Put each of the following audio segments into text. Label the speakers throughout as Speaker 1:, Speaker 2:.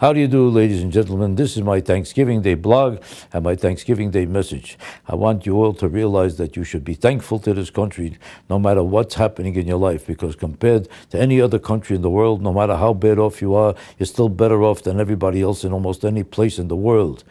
Speaker 1: How do you do, ladies and gentlemen? This is my Thanksgiving Day blog and my Thanksgiving Day message. I want you all to realize that you should be thankful to this country no matter what's happening in your life, because compared to any other country in the world, no matter how bad off you are, you're still better off than everybody else in almost any place in the world.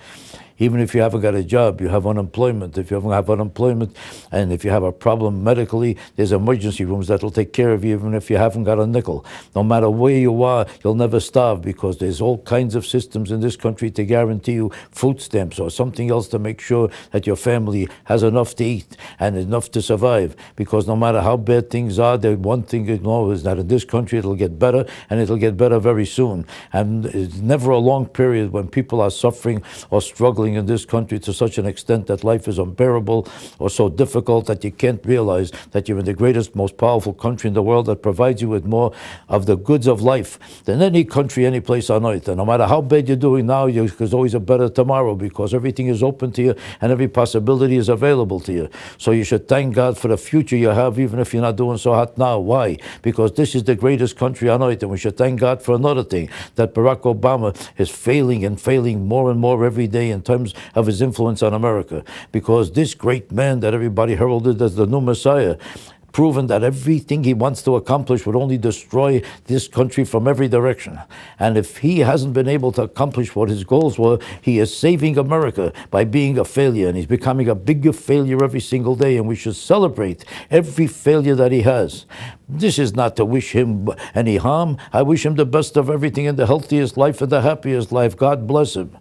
Speaker 1: Even if you haven't got a job, you have unemployment. If you haven't have unemployment, and if you have a problem medically, there's emergency rooms that will take care of you even if you haven't got a nickel. No matter where you are, you'll never starve, because there's all kinds of systems in this country to guarantee you food stamps or something else to make sure that your family has enough to eat and enough to survive. Because no matter how bad things are, the one thing you know is that in this country it'll get better, and it'll get better very soon. And it's never a long period when people are suffering or struggling in this country to such an extent that life is unbearable or so difficult that you can't realize that you're in the greatest, most powerful country in the world that provides you with more of the goods of life than any country, any place on earth. And no matter how bad you're doing now, there's always a better tomorrow, because everything is open to you and every possibility is available to you. So you should thank God for the future you have, even if you're not doing so hot now. Why? Because this is the greatest country on earth. And we should thank God for another thing, that Barack Obama is failing and failing more and more every day in terms of his influence on America, because this great man that everybody heralded as the new Messiah, proven that everything he wants to accomplish would only destroy this country from every direction. And if he hasn't been able to accomplish what his goals were, he is saving America by being a failure, and he's becoming a bigger failure every single day, and we should celebrate every failure that he has. This is not to wish him any harm. I wish him the best of everything and the healthiest life and the happiest life. God bless him.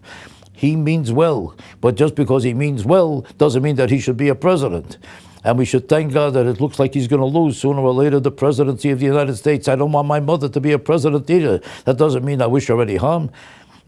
Speaker 1: He means well, but just because he means well doesn't mean that he should be a president. And we should thank God that it looks like he's going to lose sooner or later the presidency of the United States. I don't want my mother to be a president either. That doesn't mean I wish her any harm.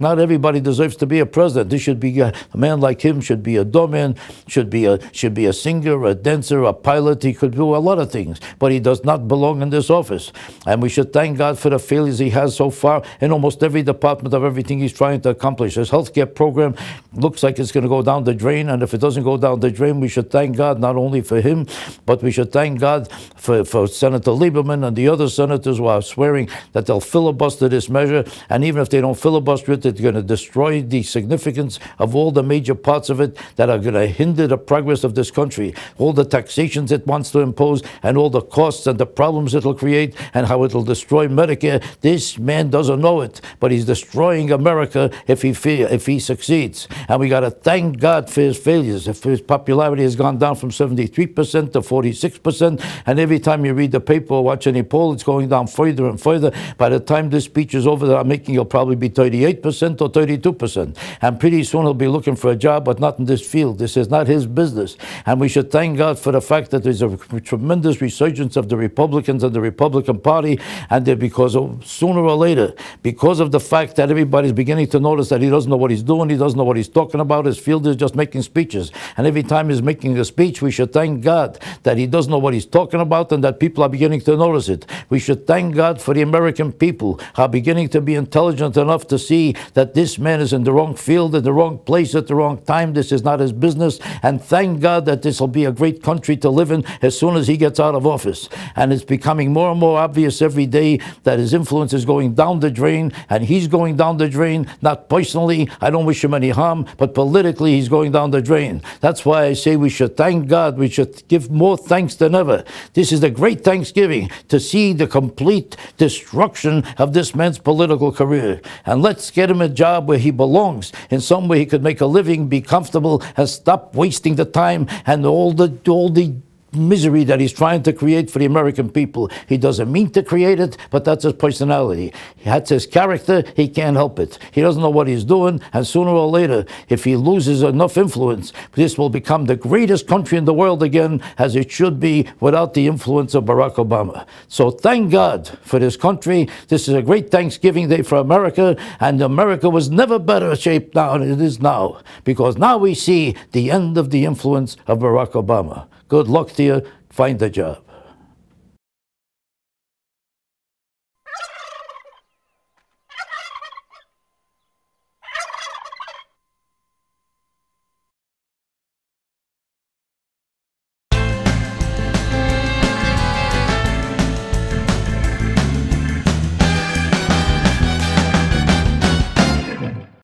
Speaker 1: Not everybody deserves to be a president. This should be a man like him should be a doorman, should be a singer, a dancer, a pilot. He could do a lot of things, but he does not belong in this office. And we should thank God for the failures he has so far in almost every department of everything he's trying to accomplish. His healthcare program looks like it's going to go down the drain, and if it doesn't go down the drain, we should thank God not only for him, but we should thank God for Senator Lieberman and the other senators who are swearing that they'll filibuster this measure. And even if they don't filibuster it, it's going to destroy the significance of all the major parts of it that are going to hinder the progress of this country. All the taxations it wants to impose, and all the costs and the problems it'll create, and how it'll destroy Medicare. This man doesn't know it, but he's destroying America if he succeeds. And we got to thank God for his failures. If his popularity has gone down from 73% to 46%, and every time you read the paper or watch any poll, it's going down further and further. By the time this speech is over, I'm making he'll probably be 38% or 32%. And pretty soon he'll be looking for a job, but not in this field. This is not his business. And we should thank God for the fact that there's a tremendous resurgence of the Republicans and the Republican Party, and because sooner or later, because of the fact that everybody's beginning to notice that he doesn't know what he's doing, he doesn't know what he's talking about, his field is just making speeches. And every time he's making a speech, we should thank God that he doesn't know what he's talking about, and that people are beginning to notice it. We should thank God for the American people who are beginning to be intelligent enough to see that this man is in the wrong field, in the wrong place, at the wrong time. This is not his business. And thank God that this will be a great country to live in as soon as he gets out of office. And it's becoming more and more obvious every day that his influence is going down the drain, and he's going down the drain, not personally. I don't wish him any harm, but politically he's going down the drain. That's why I say we should thank God. We should give more thanks than ever. This is a great Thanksgiving to see the complete destruction of this man's political career. And let's get him a job where he belongs. In some way he could make a living, be comfortable, and stop wasting the time and all the misery that he's trying to create for the American people. He doesn't mean to create it, but that's his personality. That's his character. He can't help it. He doesn't know what he's doing, and sooner or later, if he loses enough influence, this will become the greatest country in the world again, as it should be, without the influence of Barack Obama. So thank God for this country. This is a great Thanksgiving Day for America, and America was never better shaped now than it is now, because now we see the end of the influence of Barack Obama. Good luck to you. Find a job.